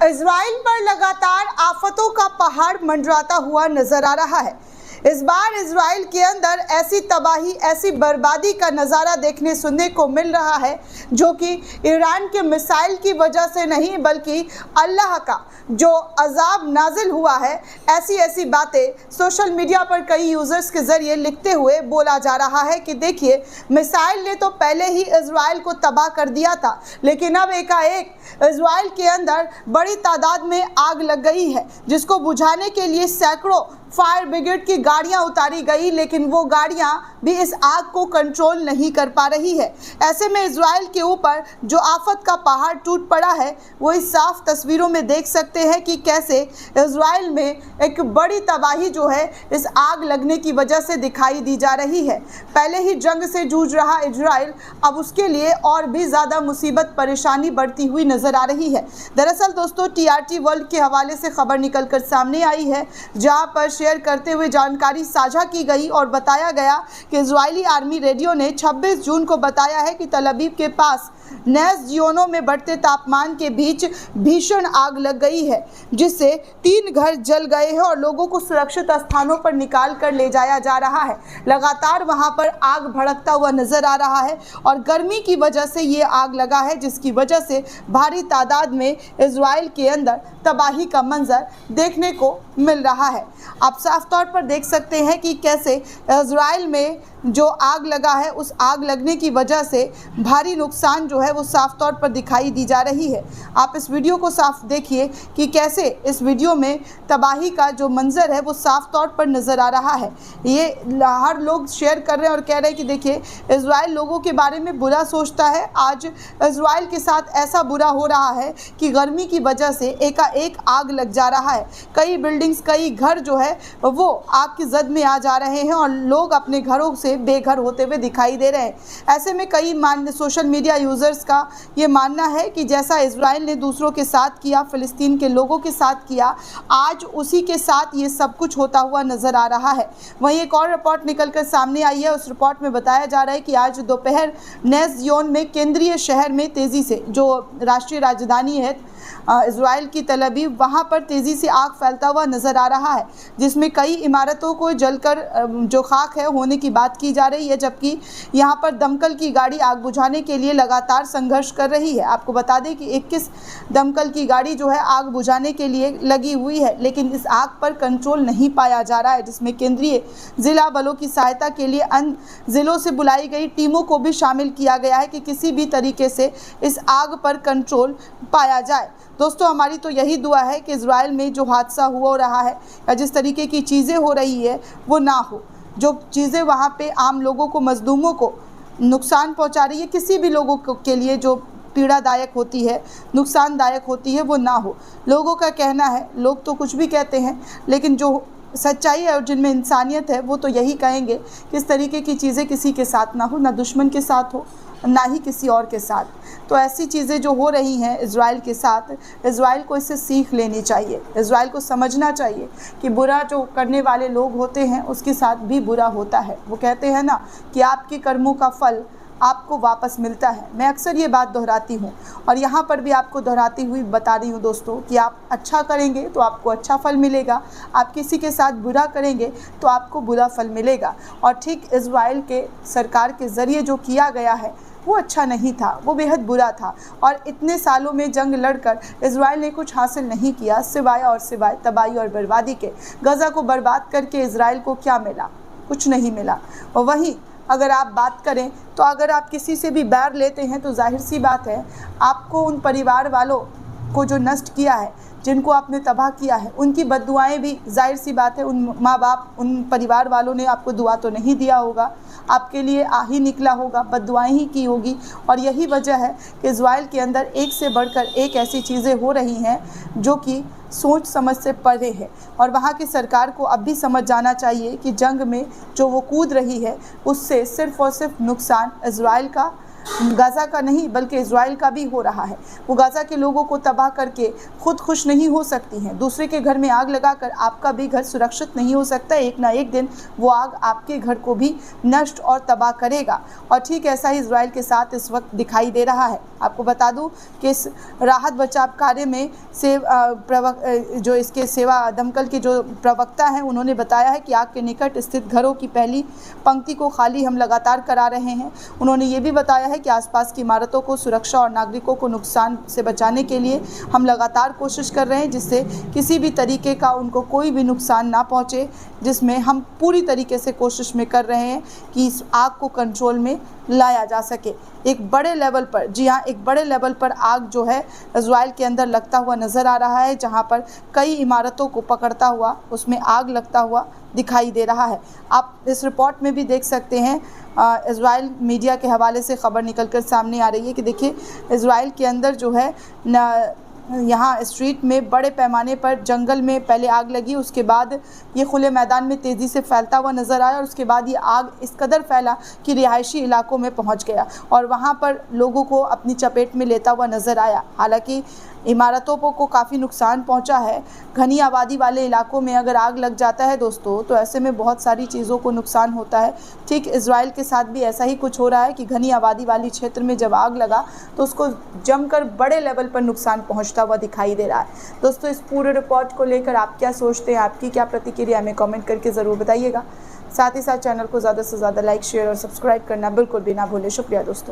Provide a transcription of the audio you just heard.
Israel पर लगातार आफतों का पहाड़ मंडराता हुआ नजर आ रहा है। इस बार इजराइल के अंदर ऐसी तबाही, ऐसी बर्बादी का नज़ारा देखने सुनने को मिल रहा है जो कि ईरान के मिसाइल की वजह से नहीं बल्कि अल्लाह का जो अजाब नाजिल हुआ है। ऐसी ऐसी बातें सोशल मीडिया पर कई यूज़र्स के ज़रिए लिखते हुए बोला जा रहा है कि देखिए, मिसाइल ने तो पहले ही इजराइल को तबाह कर दिया था, लेकिन अब एकाएक इजराइल के अंदर बड़ी तादाद में आग लग गई है, जिसको बुझाने के लिए सैकड़ों फायर ब्रिगेड की गाड़ियां उतारी गई, लेकिन वो गाड़ियां भी इस आग को कंट्रोल नहीं कर पा रही है। ऐसे में इजराइल के ऊपर जो आफत का पहाड़ टूट पड़ा है, वो इस साफ तस्वीरों में देख सकते हैं कि कैसे इजराइल में एक बड़ी तबाही जो है इस आग लगने की वजह से दिखाई दी जा रही है। पहले ही जंग से जूझ रहा इजराइल अब उसके लिए और भी ज़्यादा मुसीबत परेशानी बढ़ती हुई नज़र आ रही है। दरअसल दोस्तों, TRT वर्ल्ड के हवाले से खबर निकल कर सामने आई है, जहाँ पर शेयर करते हुए जानकारी साझा की गई और बताया गया कि इजरायली आर्मी रेडियो ने 26 जून को बताया है कि तल अवीव के पास नेस जियोनो में बढ़ते तापमान के बीच भीषण आग लग गई है, जिससे 3 घर जल गए हैं और लोगों को सुरक्षित स्थानों पर निकाल कर ले जाया जा रहा है। लगातार वहां पर आग भड़कता हुआ नजर आ रहा है और गर्मी की वजह से ये आग लगा है, जिसकी वजह से भारी तादाद में इजराइल के अंदर तबाही का मंजर देखने को मिल रहा है। आप साफ तौर पर देख सकते हैं कि कैसे इजराइल में जो आग लगा है, उस आग लगने की वजह से भारी नुकसान जो है वो साफ तौर पर दिखाई दी जा रही है। आप इस वीडियो को साफ देखिए कि कैसे इस वीडियो में तबाही का जो मंजर है वो साफ तौर पर नज़र आ रहा है। ये हर लोग शेयर कर रहे हैं और कह रहे हैं कि देखिए, इजराइल लोगों के बारे में बुरा सोचता है। आज इजराइल के साथ ऐसा बुरा हो रहा है कि गर्मी की वजह से एकाएक आग लग जा रहा है। कई बिल्डिंग्स, कई घर जो है वो आग की जद में आ जा रहे हैं और लोग अपने घरों से बेघर होते हुए दिखाई दे रहे हैं। ऐसे में कई सोशल मीडिया यूजर्स का ये मानना है कि जैसा इजराइल ने दूसरों के साथ किया, फिलिस्तीन के लोगों के साथ किया, आज उसी के साथ ये सब कुछ होता हुआ नजर आ रहा है। वहीं एक और रिपोर्ट निकलकर सामने आई है। उस रिपोर्ट में बताया जा रहा है कि आज दोपहर नेस जियोन में, केंद्रीय शहर में तेजी से, जो राष्ट्रीय राजधानी है इजराइल की तल अवीव, वहाँ पर तेज़ी से आग फैलता हुआ नज़र आ रहा है, जिसमें कई इमारतों को जलकर जो खाक है होने की बात की जा रही है, जबकि यहाँ पर दमकल की गाड़ी आग बुझाने के लिए लगातार संघर्ष कर रही है। आपको बता दें कि 21 दमकल की गाड़ी जो है आग बुझाने के लिए लगी हुई है, लेकिन इस आग पर कंट्रोल नहीं पाया जा रहा है, जिसमें केंद्रीय ज़िला बलों की सहायता के लिए अन्य ज़िलों से बुलाई गई टीमों को भी शामिल किया गया है कि किसी भी तरीके से इस आग पर कंट्रोल पाया जाए। दोस्तों, हमारी तो यही दुआ है कि इजराइल में जो हादसा हो रहा है या जिस तरीके की चीज़ें हो रही है वो ना हो। जो चीज़ें वहाँ पे आम लोगों को, मजलूमों को नुकसान पहुँचा रही है, किसी भी लोगों के लिए जो पीड़ादायक होती है, नुकसानदायक होती है, वो ना हो। लोगों का कहना है, लोग तो कुछ भी कहते हैं, लेकिन जो सच्चाई है और जिनमें इंसानियत है वो तो यही कहेंगे कि इस तरीके की चीज़ें किसी के साथ ना हो, ना दुश्मन के साथ हो, ना ही किसी और के साथ। तो ऐसी चीज़ें जो हो रही हैं इजराइल के साथ, इजराइल को इससे सीख लेनी चाहिए। इजराइल को समझना चाहिए कि बुरा जो करने वाले लोग होते हैं उसके साथ भी बुरा होता है। वो कहते हैं ना कि आपके कर्मों का फल आपको वापस मिलता है। मैं अक्सर ये बात दोहराती हूँ और यहाँ पर भी आपको दोहराती हुई बता रही हूँ दोस्तों कि आप अच्छा करेंगे तो आपको अच्छा फल मिलेगा, आप किसी के साथ बुरा करेंगे तो आपको बुरा फल मिलेगा। और ठीक इजराइल के सरकार के ज़रिए जो किया गया है वो अच्छा नहीं था, वो बेहद बुरा था। और इतने सालों में जंग लड़कर इजराइल ने कुछ हासिल नहीं किया सिवाय और सिवाय तबाही और बर्बादी के। गज़ा को बर्बाद करके इजराइल को क्या मिला? कुछ नहीं मिला। और वहीं अगर आप बात करें तो अगर आप किसी से भी बैर लेते हैं तो जाहिर सी बात है, आपको उन परिवार वालों को जो नष्ट किया है, जिनको आपने तबाह किया है, उनकी बद्दुआएं भी, जाहिर सी बात है, उन माँ बाप, उन परिवार वालों ने आपको दुआ तो नहीं दिया होगा, आपके लिए आ ही निकला होगा, बद्दुआएं ही की होगी। और यही वजह है कि इजराइल के अंदर एक से बढ़कर एक ऐसी चीज़ें हो रही हैं जो कि सोच समझ से परे है। और वहाँ की सरकार को अब भी समझ जाना चाहिए कि जंग में जो वो कूद रही है उससे सिर्फ़ और सिर्फ नुकसान इजराइल का गाज़ा का नहीं बल्कि इजराइल का भी हो रहा है। वो गाज़ा के लोगों को तबाह करके खुद खुश नहीं हो सकती हैं, दूसरे के घर में आग लगाकर आपका भी घर सुरक्षित नहीं हो सकता। एक ना एक दिन वो आग आपके घर को भी नष्ट और तबाह करेगा, और ठीक ऐसा ही इजराइल के साथ इस वक्त दिखाई दे रहा है। आपको बता दूं कि इस राहत बचाव कार्य में जो इसके सेवा दमकल के जो प्रवक्ता हैं, उन्होंने बताया है कि आग के निकट स्थित घरों की पहली पंक्ति को खाली हम लगातार करा रहे हैं। उन्होंने ये भी बताया है कि आसपास की इमारतों को सुरक्षा और नागरिकों को नुकसान से बचाने के लिए हम लगातार कोशिश कर रहे हैं, जिससे किसी भी तरीके का उनको कोई भी नुकसान ना पहुंचे, जिसमें हम पूरी तरीके से कोशिश में कर रहे हैं कि इस आग को कंट्रोल में लाया जा सके। एक बड़े लेवल पर, जी हाँ, एक बड़े लेवल पर आग जो है इजराइल के अंदर लगता हुआ नज़र आ रहा है, जहाँ पर कई इमारतों को पकड़ता हुआ उसमें आग लगता हुआ दिखाई दे रहा है। आप इस रिपोर्ट में भी देख सकते हैं, इजराइल मीडिया के हवाले से ख़बर निकलकर सामने आ रही है कि देखिए इजराइल के अंदर जो है यहाँ स्ट्रीट में बड़े पैमाने पर जंगल में पहले आग लगी, उसके बाद ये खुले मैदान में तेज़ी से फैलता हुआ नज़र आया, और उसके बाद ये आग इस कदर फैला कि रिहायशी इलाकों में पहुँच गया और वहाँ पर लोगों को अपनी चपेट में लेता हुआ नज़र आया। हालांकि इमारतों को काफ़ी नुकसान पहुंचा है। घनी आबादी वाले इलाकों में अगर आग लग जाता है दोस्तों, तो ऐसे में बहुत सारी चीज़ों को नुकसान होता है। ठीक इजराइल के साथ भी ऐसा ही कुछ हो रहा है कि घनी आबादी वाली क्षेत्र में जब आग लगा तो उसको जमकर बड़े लेवल पर नुकसान पहुंचता हुआ दिखाई दे रहा है। दोस्तों, इस पूरे रिपोर्ट को लेकर आप क्या सोचते हैं, आपकी क्या प्रतिक्रिया, हमें कॉमेंट करके ज़रूर बताइएगा। साथ ही साथ चैनल को ज़्यादा से ज़्यादा लाइक, शेयर और सब्सक्राइब करना बिल्कुल भी ना भूलें। शुक्रिया दोस्तों।